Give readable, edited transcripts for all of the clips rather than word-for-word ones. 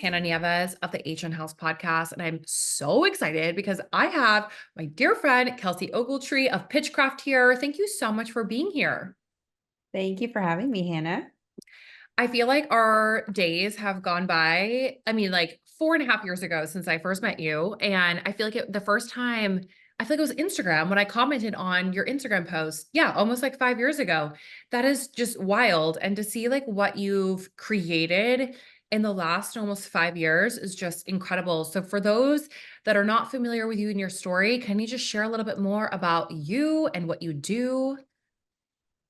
Hannah Nieves of the HN Haus Podcast, and I'm so excited because I have my dear friend Kelsey Ogletree of Pitchcraft here. Thank you so much for being here. Thank you for having me, Hannah. I feel like our days have gone by. I mean, like 4.5 years ago since I first met you. And I feel like the first time, I feel like it was Instagram when I commented on your Instagram post. Yeah, almost like 5 years ago. That is just wild. And to see like what you've created in the last almost 5 years is just incredible. So, for those that are not familiar with you and your story, can you just share a little bit more about you and what you do?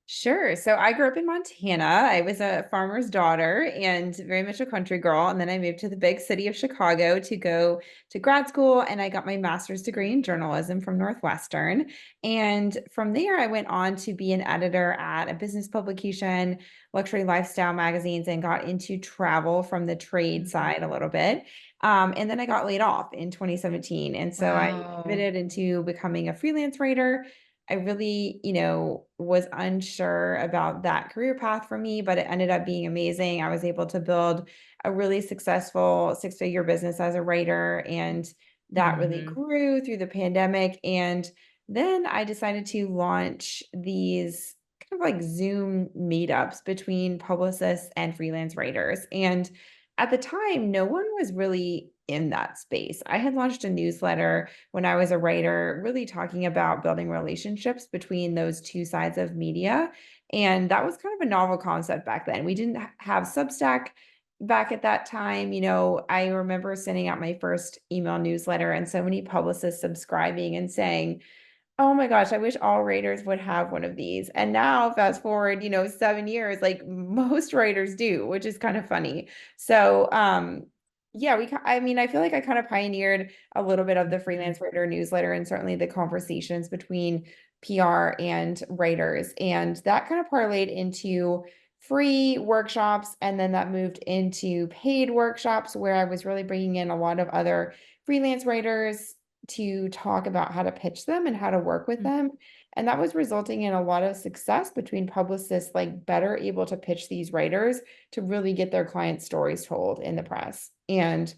Sure. So I grew up in Montana. I was a farmer's daughter and very much a country girl. And then I moved to the big city of Chicago to go to grad school. And I got my master's degree in journalism from Northwestern. And from there, I went on to be an editor at a business publication, luxury lifestyle magazines, and got into travel from the trade side a Mhm. little bit. And then I got laid off in 2017. And so I Wow. pivoted into becoming a freelance writer. I really, was unsure about that career path for me, but it ended up being amazing. I was able to build a really successful six-figure business as a writer, and that really Mhm. grew through the pandemic. And then I decided to launch these kind of like Zoom meetups between publicists and freelance writers. And at the time, no one was really in that space. I had launched a newsletter when I was a writer, really talking about building relationships between those two sides of media. And that was kind of a novel concept back then. We didn't have Substack back at that time. I remember sending out my first email newsletter and so many publicists subscribing and saying, "Oh my gosh, I wish all writers would have one of these." And now fast forward, 7 years, like most writers do, which is kind of funny. So, yeah, I mean, I feel like I kind of pioneered a little bit of the Mhm. freelance writer newsletter and certainly the conversations between PR and writers. And that kind of parlayed into free workshops. And then that moved into paid workshops where I was really bringing in a lot of other freelance writers to talk about how to pitch them and how to work with Mm. them. And that was resulting in a lot of success between publicists, like better able to pitch these writers to really get their client stories told in the press. And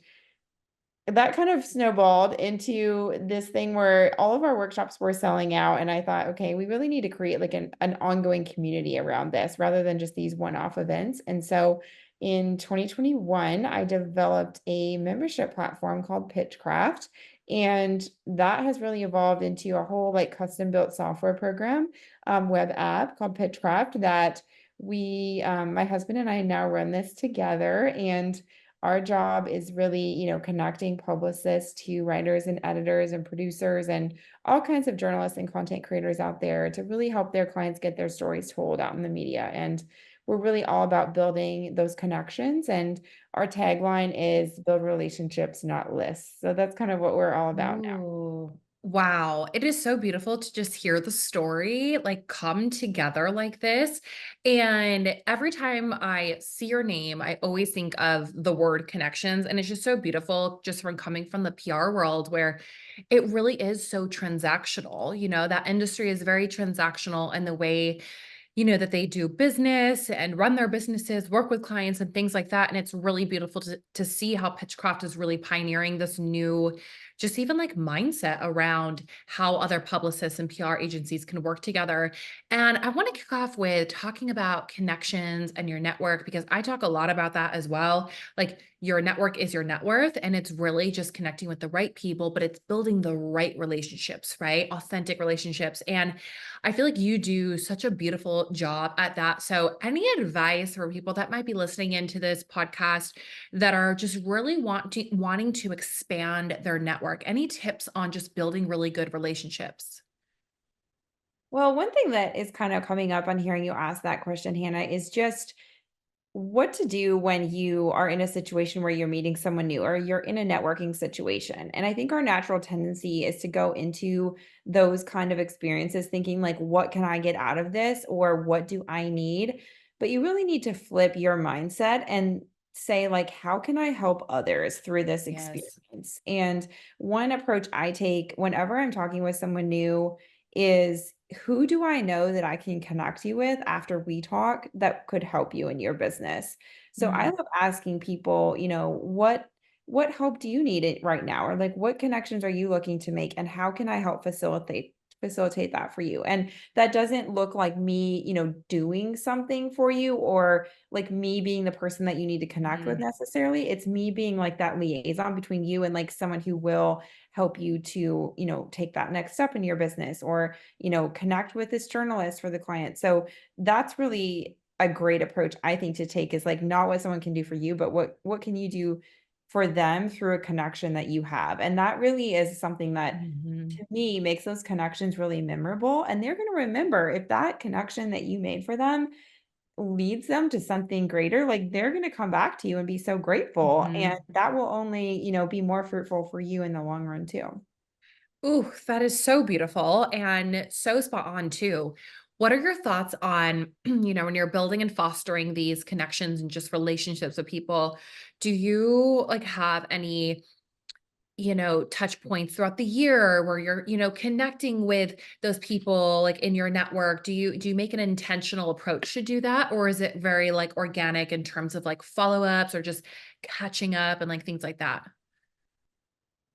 that kind of snowballed into this thing where all of our workshops were selling out. And I thought, okay, we really need to create like an ongoing community around this rather than just these one-off events. And so in 2021, I developed a membership platform called Pitchcraft. And that has really evolved into a whole like custom built software program, web app called Pitchcraft that my husband and I now run this together. And our job is really, connecting publicists to writers and editors and producers and all kinds of journalists and content creators out there to really help their clients get their stories told out in the media. And we're really all about building those connections. And our tagline is build relationships, not lists. So that's kind of what we're all about now. Ooh, wow. It is so beautiful to just hear the story like come together like this. And every time I see your name, I always think of the word connections. And it's just so beautiful just from coming from the PR world where it really is so transactional. That industry is very transactional in the way that they do business and run their businesses, work with clients and things like that. And it's really beautiful to see how Pitchcraft is really pioneering this new, just even like mindset around how other publicists and PR agencies can work together. And I want to kick off with talking about connections and your network because I talk a lot about that as well. Like your network is your net worth, and it's really just connecting with the right people, but it's building the right relationships, right? Authentic relationships. And I feel like you do such a beautiful job at that. So, any advice for people that might be listening into this podcast that are just really wanting to expand their network? Any tips on just building really good relationships? Well, one thing that is kind of coming up on hearing you ask that question, Hannah, is just what to do when you are in a situation where you're meeting someone new or you're in a networking situation. And I think our natural tendency is to go into those kind of experiences thinking like, what can I get out of this? Or what do I need? But you really need to flip your mindset and say like, how can I help others through this Yes. experience? And one approach I take whenever I'm talking with someone new is who do I know that I can connect you with after we talk that could help you in your business? So I Mm, love asking people, what help do you need it right now? Or like what connections are you looking to make and how can I help facilitate that for you? And that doesn't look like me, doing something for you or like me being the person that you need to connect with mhm, necessarily. It's me being like that liaison between you and like someone who will help you to, take that next step in your business or, connect with this journalist for the client. So that's really a great approach I think to take is like not what someone can do for you, but what can you do for them through a connection that you have. And that really is something that mhm, to me makes those connections really memorable. And they're going to remember if that connection that you made for them leads them to something greater, like they're going to come back to you and be so grateful. And mhm. that will only, be more fruitful for you in the long run too. Ooh, that is so beautiful and so spot on too. What are your thoughts on, when you're building and fostering these connections and just relationships with people, do you like have any, touch points throughout the year where you're, connecting with those people like in your network? Do you make an intentional approach to do that? Or is it very like organic in terms of like follow-ups or just catching up and like things like that?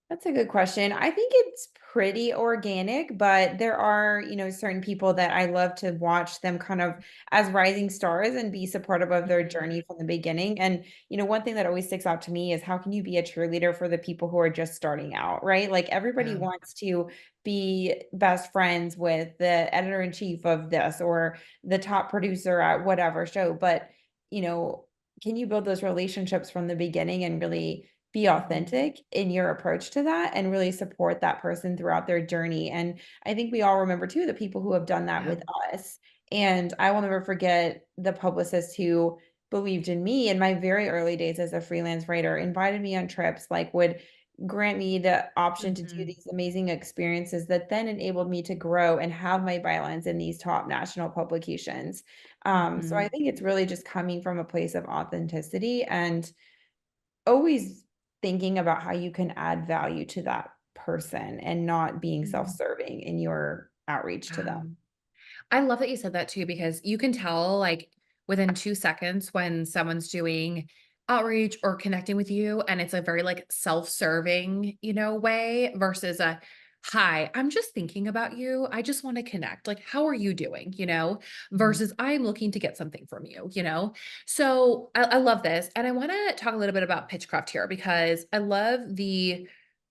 That's a good question. I think it's pretty organic, but there are, certain people that I love to watch them kind of as rising stars and be supportive of their Mhm. journey from the beginning. And, one thing that always sticks out to me is how can you be a cheerleader for the people who are just starting out, right? Like everybody Yeah. wants to be best friends with the editor in chief of this or the top producer at whatever show. But, you know, can you build those relationships from the beginning and really be Mhm. authentic in your approach to that and really support that person throughout their journey. And I think we all remember too the people who have done that Yeah. with us. And I will never forget the publicist who believed in me in my very early days as a freelance writer, invited me on trips, like would grant me the option to do Mhm. these amazing experiences that then enabled me to grow and have my bylines in these top national publications. So I Mhm. think it's really just coming from a place of authenticity and always thinking about how you can add value to that person and not being Mhm. self-serving in your outreach to them. Wow. I love that you said that too, because you can tell like within 2 seconds when someone's doing outreach or connecting with you, and it's a very like self-serving, way versus a hi, I'm just thinking about you. I just want to connect. Like, how are you doing? Mhm. Versus I'm looking to get something from you. So I love this. And I want to talk a little bit about Pitchcraft here because I love the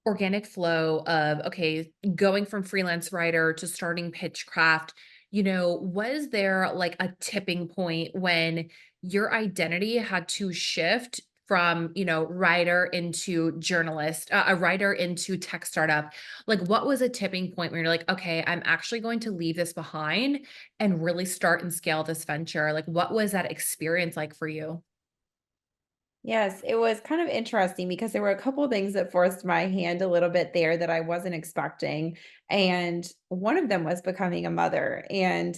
organic flow of okay, going from freelance writer to starting Pitchcraft. Was there like a tipping point when your identity had to shift from, writer into journalist, a writer into tech startup? Like, what was a tipping point where you're like, okay, I'm actually going to leave this behind and really start and scale this venture? Like, what was that experience like for you? Yes, it was kind of interesting because there were a couple of things that forced my hand a little bit there that I wasn't expecting. And one of them was becoming a mother. And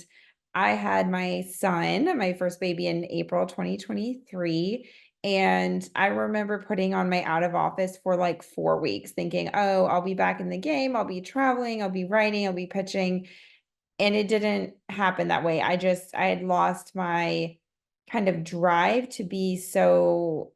I had my son, my first baby in April 2023. And I remember putting on my out of office for like 4 weeks, thinking, oh, I'll be back in the game. I'll be traveling. I'll be writing. I'll be pitching. And it didn't happen that way. I had lost my kind of drive to be so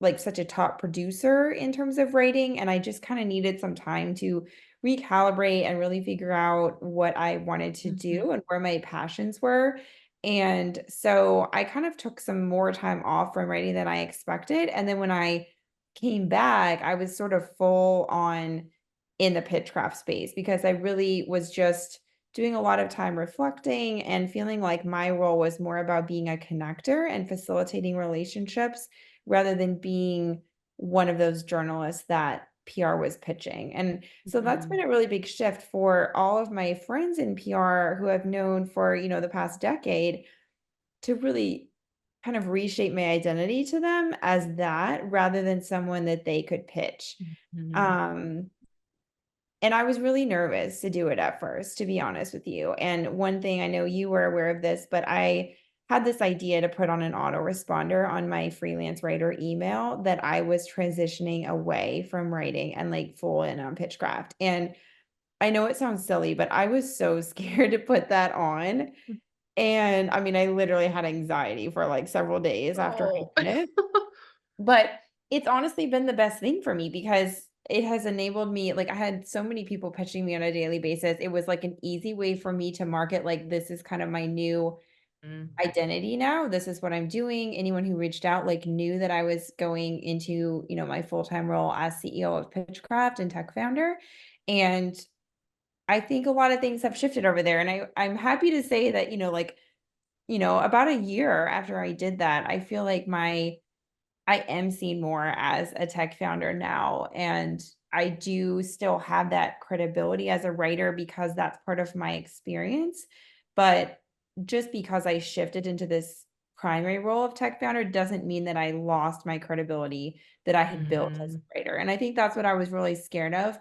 like such a top producer in terms of writing, and I just kind of needed some time to recalibrate and really figure out what I wanted to Mhm, do and where my passions were. And so I kind of took some more time off from writing than I expected. And then when I came back, I was sort of full on in the pitchcraft space because I really was just doing a lot of time reflecting and feeling like my role was more about being a connector and facilitating relationships rather than being one of those journalists that PR was pitching. And so that's mhm, been a really big shift for all of my friends in PR who I've known for, the past decade to really kind of reshape my identity to them as that rather than someone that they could pitch. mhm. Um, and I was really nervous to do it at first, to be honest with you. And one thing I know you were aware of this, but I had this idea to put on an autoresponder on my freelance writer email that I was transitioning away from writing and like full in on Pitchcraft. And I know it sounds silly, but I was so scared to put that on. And I mean, I literally had anxiety for like several days after I Oh. did it. But it's honestly been the best thing for me because it has enabled me, like, I had so many people pitching me on a daily basis. It was like an easy way for me to market, like, this is kind of my new Mm, identity now. This is what I'm doing. Anyone who reached out, like, knew that I was going into, my full-time role as CEO of Pitchcraft and tech founder. And I think a lot of things have shifted over there. And I'm happy to say that, like, about a year after I did that, I feel like I am seen more as a tech founder now, and I do still have that credibility as a writer because that's part of my experience. But just because I shifted into this primary role of tech founder doesn't mean that I lost my credibility that I had built as mhm, a writer. And I think that's what I was really scared of,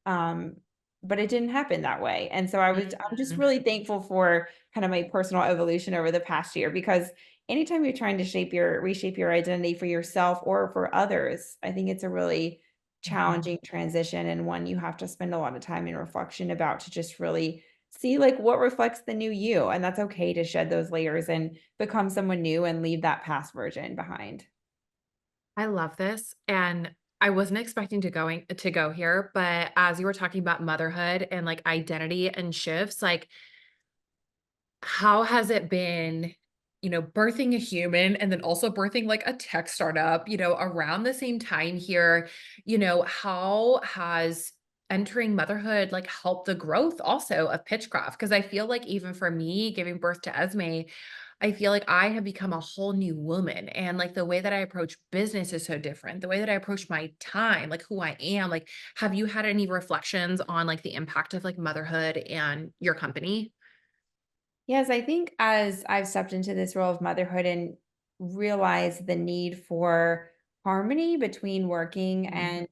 um but it didn't happen that way. And so I'm just mhm. really thankful for kind of my personal evolution over the past year because anytime you're trying to reshape your identity for yourself or for others, I think it's a really Mhm. challenging transition and one you have to spend a lot of time in reflection about to just really see like what reflects the new you. And that's okay to shed those layers and become someone new and leave that past version behind. I love this, and I wasn't expecting to go here, but as you were talking about motherhood and, like, identity and shifts, like, how has it been, birthing a human and then also birthing, like, a tech startup, around the same time here? How has entering motherhood, like, helped the growth also of Pitchcraft? Because I feel like even for me giving birth to Esme, I feel like I have become a whole new woman, and, like, the way that I approach business is so different. The way that I approach my time, like, who I am, like, have you had any reflections on, like, the impact of, like, motherhood and your company? Yes, I think as I've stepped into this role of motherhood and realized the need for harmony between working Mhm, and,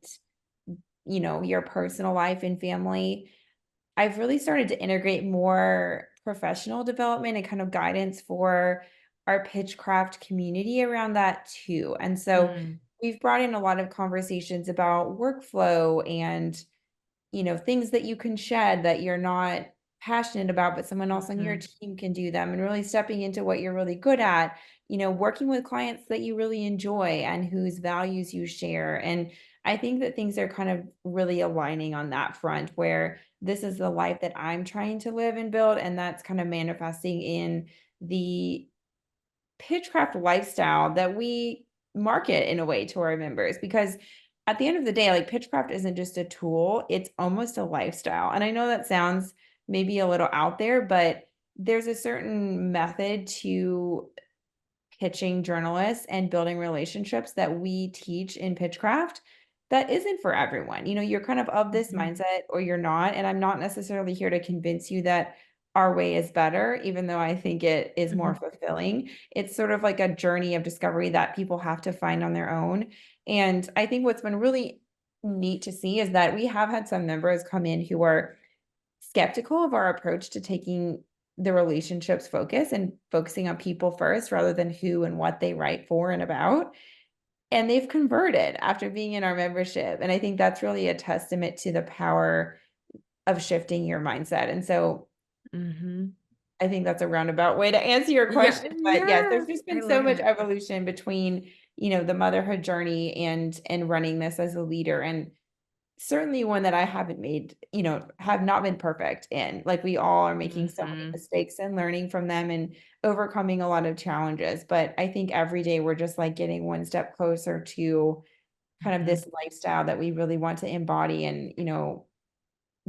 your personal life and family, I've really started to integrate more professional development and kind of guidance for our Pitchcraft community around that too. And so mm, we've brought in a lot of conversations about workflow and things that you can shed that you're not passionate about, but someone else on your mhm, team can do them and really stepping into what you're really good at, working with clients that you really enjoy and whose values you share. And I think that things are kind of really aligning on that front where this is the life that I'm trying to live and build. And that's kind of manifesting in the Pitchcraft lifestyle that we market in a way to our members because at the end of the day, like Pitchcraft isn't just a tool, it's almost a lifestyle. And I know that sounds maybe a little out there, but there's a certain method to pitching journalists and building relationships that we teach in Pitchcraft that isn't for everyone. You're kind of this mhm, mindset or you're not. And I'm not necessarily here to convince you that our way is better, even though I think it is more mhm, fulfilling. It's sort of like a journey of discovery that people have to find on their own. And I think what's been really neat to see is that we have had some members come in who are skeptical of our approach to taking the relationships focus and focusing on people first rather than who and what they write for and about. And they've converted after being in our membership. And I think that's really a testament to the power of shifting your mindset. And so mhm. I think that's a roundabout way to answer your Yeah, question. But yes, yeah, there's just I been so love much it. evolution between, the motherhood journey and running this as a leader. And certainly one that I haven't made, have not been perfect in. Like we all are making so many Mhm, mistakes and learning from them and overcoming a lot of challenges. But I think every day we're just like getting one step closer to kind of mhm. this lifestyle that we really want to embody and,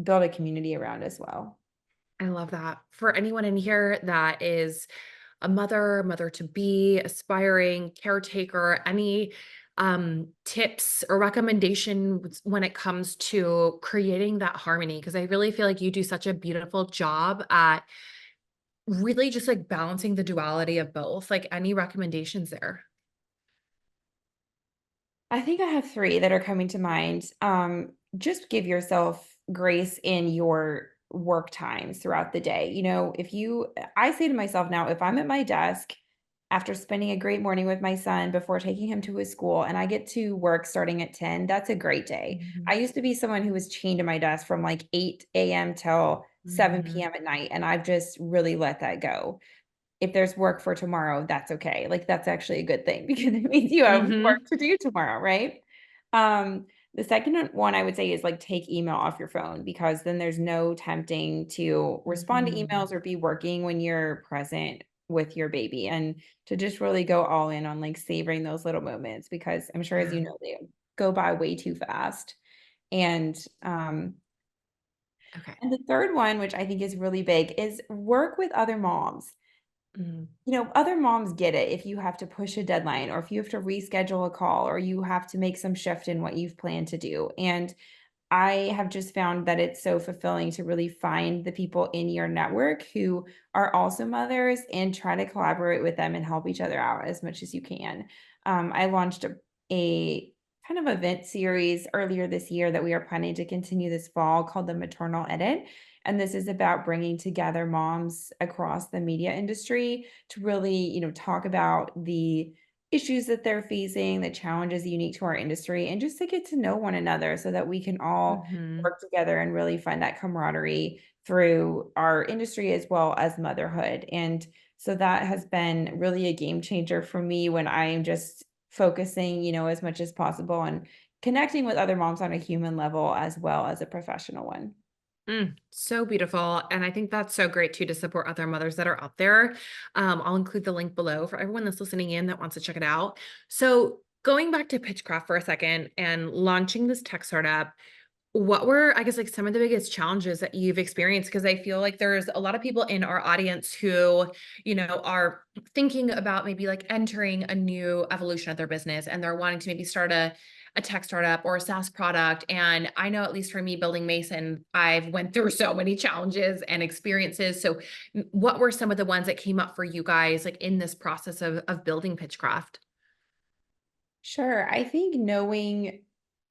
build a community around as well. I love that. For anyone in here that is a mother, mother to be, aspiring, caretaker, any tips or recommendations when it comes to creating that harmony? Because I really feel like you do such a beautiful job at really just like balancing the duality of both. Like any recommendations there? I think I have 3 that are coming to mind. Just give yourself grace in your work times throughout the day. If you I say to myself now, if I'm at my desk after spending a great morning with my son before taking him to his school, and I get to work starting at 10, that's a great day. Mhm. I used to be someone who was chained to my desk from like 8 a.m. till 7 Mhm. p.m. at night, and I've just really let that go. If there's work for tomorrow, that's okay. Like, that's actually a good thing because it means you have work Mhm. to do tomorrow, right? The second one I would say is like take email off your phone because then there's no tempting to respond to Mhm. emails or be working when you're present with your baby and to just really go all in on like savoring those little moments because I'm sure as Yeah. you know they go by way too fast. And Okay. and the third one, which I think is really big, is work with other moms. Mm. You know, other moms get it if you have to push a deadline or if you have to reschedule a call or you have to make some shift in what you've planned to do. And I have just found that it's so fulfilling to really find the people in your network who are also mothers and try to collaborate with them and help each other out as much as you can. I launched a kind of event series earlier this year that we are planning to continue this fall called the Maternal Edit. And this is about bringing together moms across the media industry to really, talk about the issues that they're facing, the challenges unique to our industry, and just to get to know one another so that we can all Mhm. work together and really find that camaraderie through our industry as well as motherhood. And so that has been really a game changer for me when I am just focusing, as much as possible on connecting with other moms on a human level as well as a professional one. So beautiful. And I think that's so great too to support other mothers that are out there. I'll include the link below for everyone that's listening in that wants to check it out. So, going back to Pitchcraft for a second and launching this tech startup, what were, I guess, like some of the biggest challenges that you've experienced? Because I feel like there's a lot of people in our audience who, are thinking about maybe like entering a new evolution of their business and they're wanting to maybe start a tech startup or a SaaS product. And I know at least for me building Mason, I've went through so many challenges and experiences. So what were some of the ones that came up for you guys like in this process of building Pitchcraft? Sure. I think knowing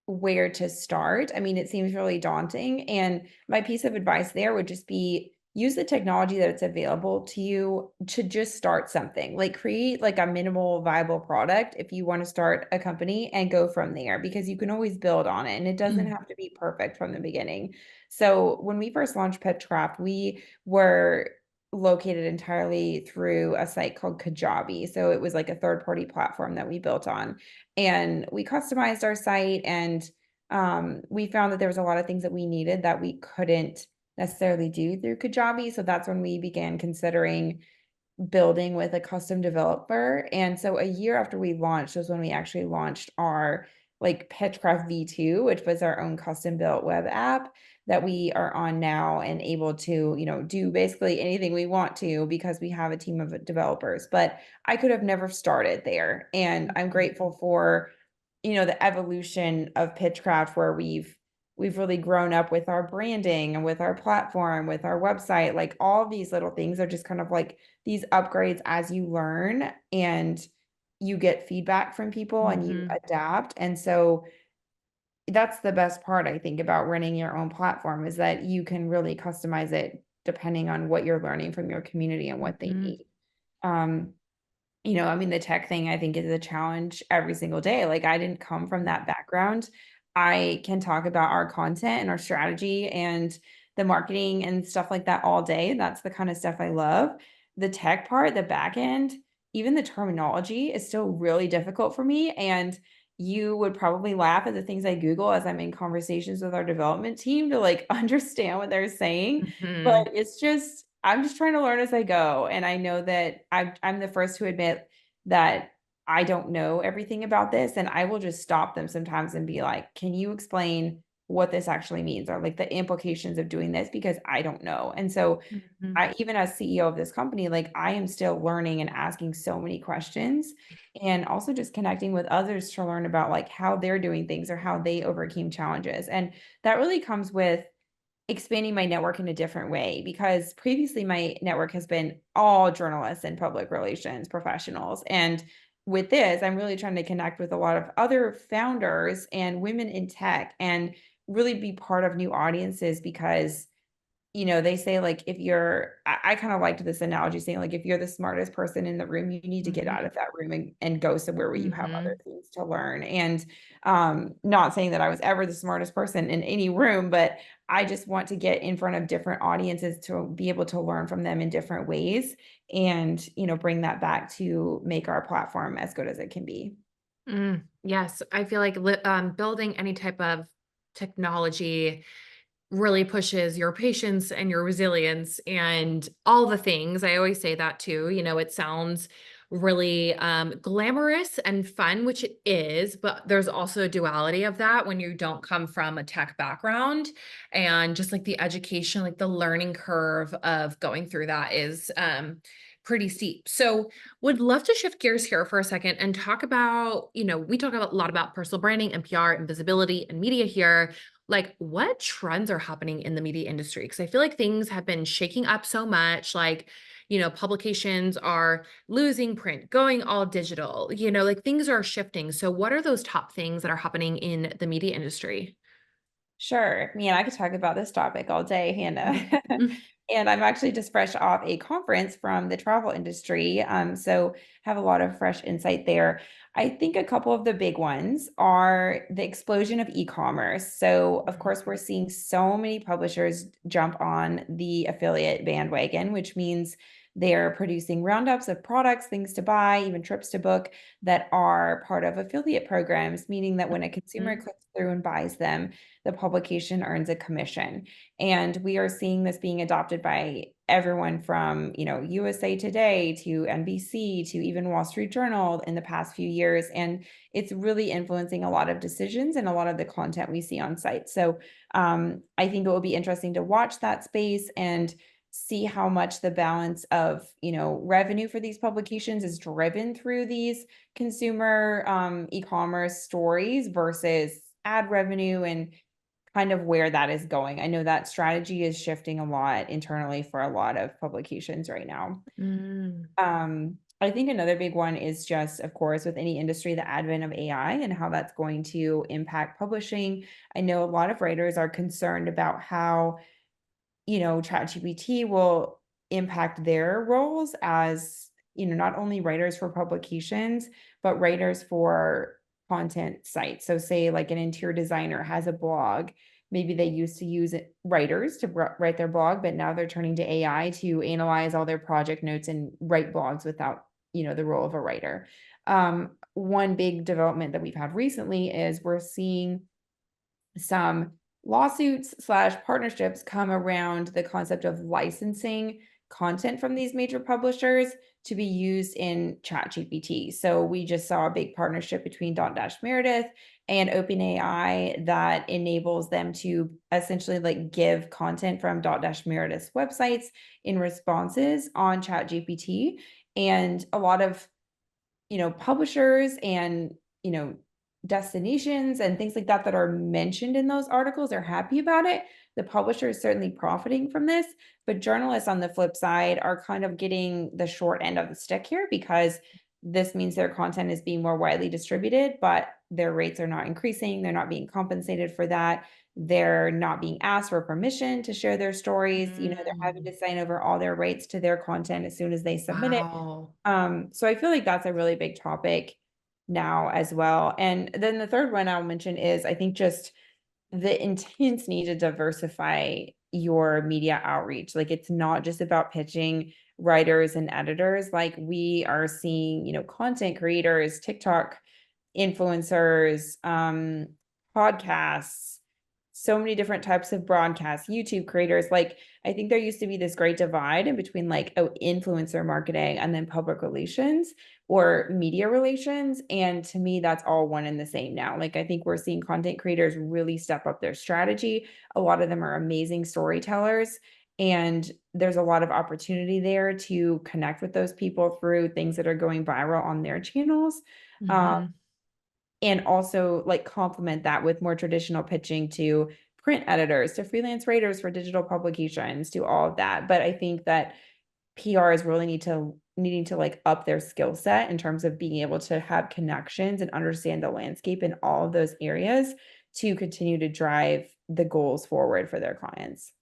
where to start, I mean, it seems really daunting. And my piece of advice there would just be use the technology that it's available to you to just start something. Like create like a minimal viable product if you want to start a company and go from there because you can always build on it and it doesn't have to be perfect from the beginning. So when we first launched Petcraft, we were located entirely through a site called Kajabi. So it was like a third party platform that we built on and we customized our site and we found that there was a lot of things that we needed that we couldn't necessarily do through Kajabi. So that's when we began considering building with a custom developer. And so a year after we launched was when we actually launched our like Pitchcraft V2, which was our own custom built web app that we are on now and able to, do basically anything we want to because we have a team of developers. But I could have never started there. And I'm grateful for, the evolution of Pitchcraft where we've really grown up with our branding and with our platform, with our website. Like all these little things are just kind of like these upgrades as you learn and you get feedback from people and you Mhm. adapt. And so that's the best part, I think, about running your own platform is that you can really customize it depending on what you're learning from your community and what they Mhm. need. Um, I mean, the tech thing I think is a challenge every single day. Like I didn't come from that background. I can talk about our content and our strategy and the marketing and stuff like that all day. That's the kind of stuff I love. The tech part, the back end, even the terminology is still really difficult for me. And you would probably laugh at the things I Google as I'm in conversations with our development team to like understand what they're saying. But Mhm. I'm just trying to learn as I go. And I know that I'm the first to admit that I don't know everything about this. And I will just stop them sometimes and be like, can you explain what this actually means or like the implications of doing this? Because I don't know. And so Mhm. I, even as CEO of this company, like I am still learning and asking so many questions and also just connecting with others to learn about like how they're doing things or how they overcame challenges. And that really comes with expanding my network in a different way because previously my network has been all journalists and public relations professionals. And with this, I'm really trying to connect with a lot of other founders and women in tech and really be part of new audiences because they say like if I kind of liked this analogy saying like if you're the smartest person in the room, you need to get Mhm. out of that room and go somewhere where you have other Mhm. things to learn. And not saying that I was ever the smartest person in any room, but I just want to get in front of different audiences to be able to learn from them in different ways and, bring that back to make our platform as good as it can be. Yes, I feel like building any type of technology really pushes your patience and your resilience and all the things. I always say that too. It sounds really glamorous and fun, which it is, but there's also a duality of that when you don't come from a tech background, and just like the education, like the learning curve of going through that is pretty steep. So would love to shift gears here for a second and talk about, we talk about a lot about personal branding and PR and visibility and media here. Like, what trends are happening in the media industry? Because I feel like things have been shaking up so much. Like, publications are losing print, going all digital, like things are shifting. So, what are those top things that are happening in the media industry? Sure. Man, I could talk about this topic all day, Hannah. Mhm. Mm. And I'm actually just fresh off a conference from the travel industry. So have a lot of fresh insight there. I think a couple of the big ones are the explosion of e-commerce. So of course, we're seeing so many publishers jump on the affiliate bandwagon, which means they're producing roundups of products, things to buy, even trips to book that are part of affiliate programs, meaning that when a consumer Mhm. clicks through and buys them, the publication earns a commission. And we are seeing this being adopted by everyone from, USA Today to NBC to even Wall Street Journal in the past few years. And it's really influencing a lot of decisions and a lot of the content we see on site. So I think it will be interesting to watch that space and see how much the balance of, revenue for these publications is driven through these consumer e-commerce stories versus ad revenue and kind of where that is going. I know that strategy is shifting a lot internally for a lot of publications right now. Mm. I think another big one is just, of course, with any industry, the advent of AI and how that's going to impact publishing. I know a lot of writers are concerned about how, ChatGPT will impact their roles as, not only writers for publications, but writers for content sites. So say like an interior designer has a blog, maybe they used to use writers to write their blog, but now they're turning to AI to analyze all their project notes and write blogs without, the role of a writer. One big development that we've had recently is we're seeing some lawsuits slash partnerships come around the concept of licensing content from these major publishers to be used in ChatGPT. So we just saw a big partnership between Dotdash Meredith and OpenAI that enables them to essentially like give content from Dotdash Meredith's websites in responses on ChatGPT. And a lot of publishers and, destinations and things like that that are mentioned in those articles are happy about it. The publisher is certainly profiting from this, but journalists on the flip side are kind of getting the short end of the stick here because this means their content is being more widely distributed, but their rates are not increasing. They're not being compensated for that. They're not being asked for permission to share their stories. They're having Mm. to sign over all their rights to their content as soon as they submit it. Wow. So I feel like that's a really big topic now as well. And then the third one I'll mention is I think just the intense need to diversify your media outreach. Like it's not just about pitching writers and editors. Like we are seeing, content creators, TikTok influencers, podcasts, so many different types of broadcasts, YouTube creators. Like, I think there used to be this great divide in between like, oh, influencer marketing and then public relations or media relations. And to me, that's all one and the same now. Like, I think we're seeing content creators really step up their strategy. A lot of them are amazing storytellers. And there's a lot of opportunity there to connect with those people through things that are going viral on their channels. Um, Mhm. and also like complement that with more traditional pitching to print editors, to freelance writers for digital publications, to all of that. But I think that PR is really needing to like up their skill set in terms of being able to have connections and understand the landscape in all of those areas to continue to drive the goals forward for their clients.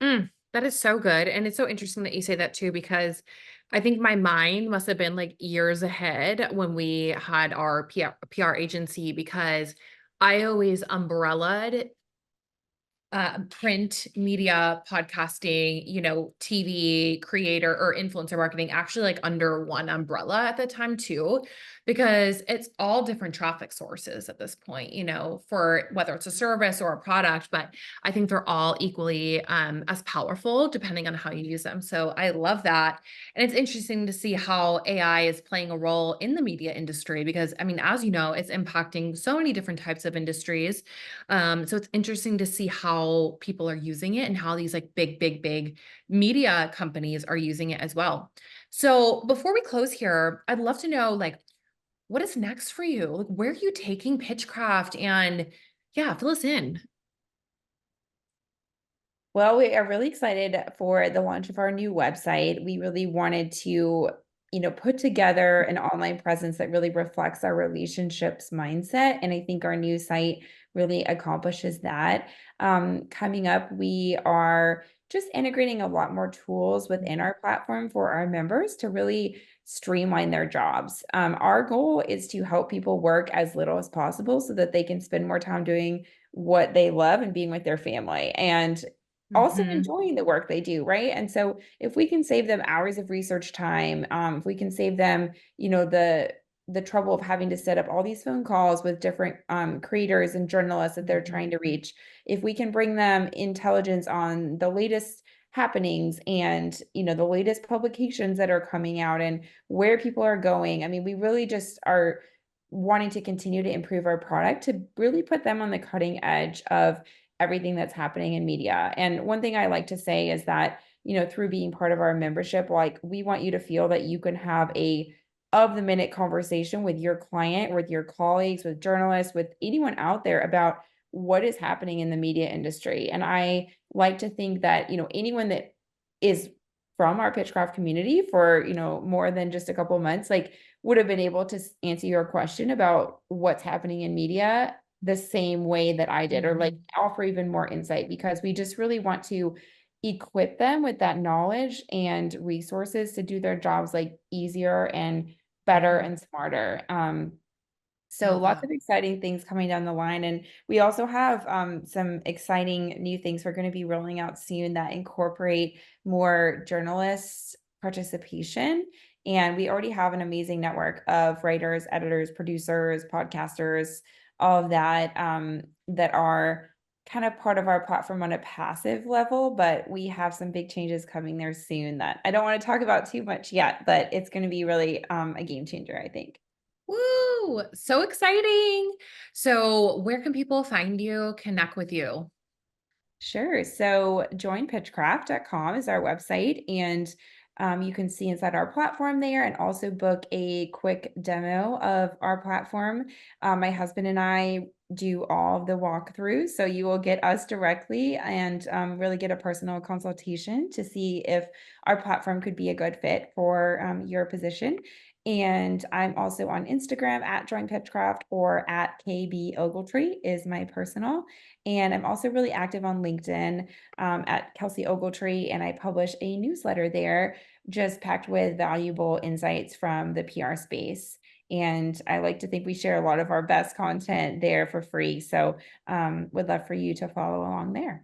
Mm. That is so good, and it's so interesting that you say that too, because I think my mind must have been, like, years ahead when we had our PR agency because I always umbrellaed print media, podcasting, TV creator or influencer marketing actually like under one umbrella at the time too, because it's all different traffic sources at this point, for whether it's a service or a product, but I think they're all equally as powerful depending on how you use them. So I love that. And it's interesting to see how AI is playing a role in the media industry because, I mean, as you know, it's impacting so many different types of industries. So it's interesting to see how people are using it and how these like big media companies are using it as well. So before we close here, I'd love to know like what is next for you? Like where are you taking Pitchcraft and yeah, fill us in. Well, we are really excited for the launch of our new website. We really wanted to, put together an online presence that really reflects our relationships mindset. And I think our new site really accomplishes that. Coming up, we are just integrating a lot more tools within our platform for our members to really streamline their jobs. Our goal is to help people work as little as possible so that they can spend more time doing what they love and being with their family. And also Mhm. enjoying the work they do, right? And so if we can save them hours of research time, if we can save them, the trouble of having to set up all these phone calls with different creators and journalists that they're trying to reach, if we can bring them intelligence on the latest happenings and the latest publications that are coming out and where people are going. I mean, we really just are wanting to continue to improve our product to really put them on the cutting edge of everything that's happening in media. And one thing I like to say is that, through being part of our membership, like we want you to feel that you can have a of the minute conversation with your client, with your colleagues, with journalists, with anyone out there about what is happening in the media industry. And I like to think that, anyone that is from our Pitchcraft community for, more than just a couple months, like would have been able to answer your question about what's happening in media the same way that I did, or like Mhm. offer even more insight because we just really want to equip them with that knowledge and resources to do their jobs like easier and better Mhm. and smarter. So Love lots that. of exciting things coming down the line. And we also have some exciting new things we're going to be rolling out soon that incorporate more journalists' participation. And we already have an amazing network of writers, editors, producers, podcasters, all of that that are kind of part of our platform on a passive level. But we have some big changes coming there soon that I don't want to talk about too much yet, but it's going to be really a game changer, I think. Woo! So exciting. So where can people find you, connect with you? Sure. So joinpitchcraft.com is our website, and you can see inside our platform there and also book a quick demo of our platform. My husband and I do all of the walkthroughs, so you will get us directly and really get a personal consultation to see if our platform could be a good fit for your position. And I'm also on Instagram at Join Pitchcraft or at KB Ogletree is my personal. And I'm also really active on LinkedIn at Kelsey Ogletree, and I publish a newsletter there just packed with valuable insights from the PR space. And I like to think we share a lot of our best content there for free. So would love for you to follow along there.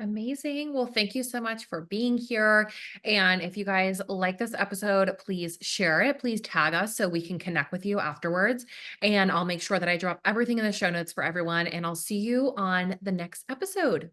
Amazing. Well, thank you so much for being here. And if you guys like this episode, please share it. Please tag us so we can connect with you afterwards. And I'll make sure that I drop everything in the show notes for everyone. And I'll see you on the next episode.